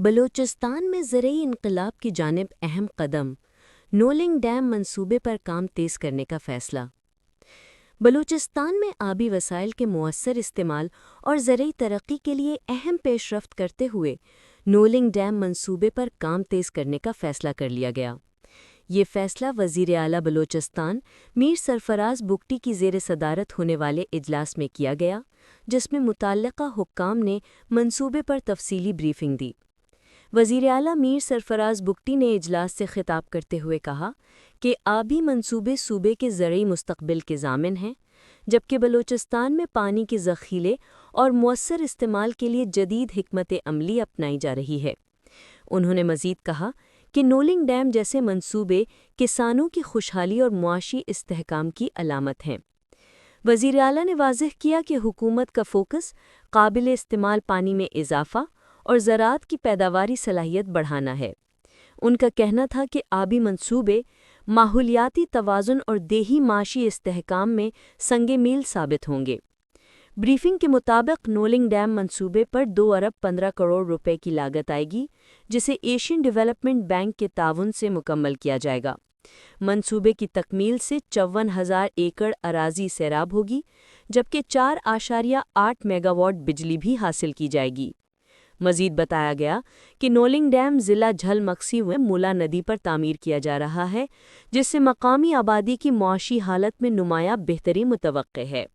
بلوچستان میں زرعی انقلاب کی جانب اہم قدم، نولنگ ڈیم منصوبے پر کام تیز کرنے کا فیصلہ۔ بلوچستان میں آبی وسائل کے مؤثر استعمال اور زرعی ترقی کے لیے اہم پیش رفت کرتے ہوئے نولنگ ڈیم منصوبے پر کام تیز کرنے کا فیصلہ کر لیا گیا۔ یہ فیصلہ وزیر اعلیٰ بلوچستان میر سرفراز بگٹی کی زیر صدارت ہونے والے اجلاس میں کیا گیا، جس میں متعلقہ حکام نے منصوبے پر تفصیلی بریفنگ دی۔ وزیر اعلیٰ میر سرفراز بگٹی نے اجلاس سے خطاب کرتے ہوئے کہا کہ آبی منصوبے صوبے کے زرعی مستقبل کے ضامن ہیں، جبکہ بلوچستان میں پانی کے ذخیرے اور مؤثر استعمال کے لیے جدید حکمت عملی اپنائی جا رہی ہے۔ انہوں نے مزید کہا کہ نولنگ ڈیم جیسے منصوبے کسانوں کی خوشحالی اور معاشی استحکام کی علامت ہیں۔ وزیر اعلیٰ نے واضح کیا کہ حکومت کا فوکس قابل استعمال پانی میں اضافہ اور زراعت کی پیداواری صلاحیت بڑھانا ہے۔ ان کا کہنا تھا کہ آبی منصوبے ماحولیاتی توازن اور دیہی معاشی استحکام میں سنگ میل ثابت ہوں گے۔ بریفنگ کے مطابق نولنگ ڈیم منصوبے پر 2 ارب 15 کروڑ روپے کی لاگت آئے گی، جسے ایشین ڈیولپمنٹ بینک کے تعاون سے مکمل کیا جائے گا۔ منصوبے کی تکمیل سے 54,000 ایکڑ اراضی سیراب ہوگی، جبکہ 4.8 میگا واٹ بجلی بھی حاصل کی جائے گی۔ مزید بتایا گیا کہ نولنگ ڈیم ضلع جھل مکسی میں مولا ندی پر تعمیر کیا جا رہا ہے، جس سے مقامی آبادی کی معاشی حالت میں نمایاں بہتری متوقع ہے۔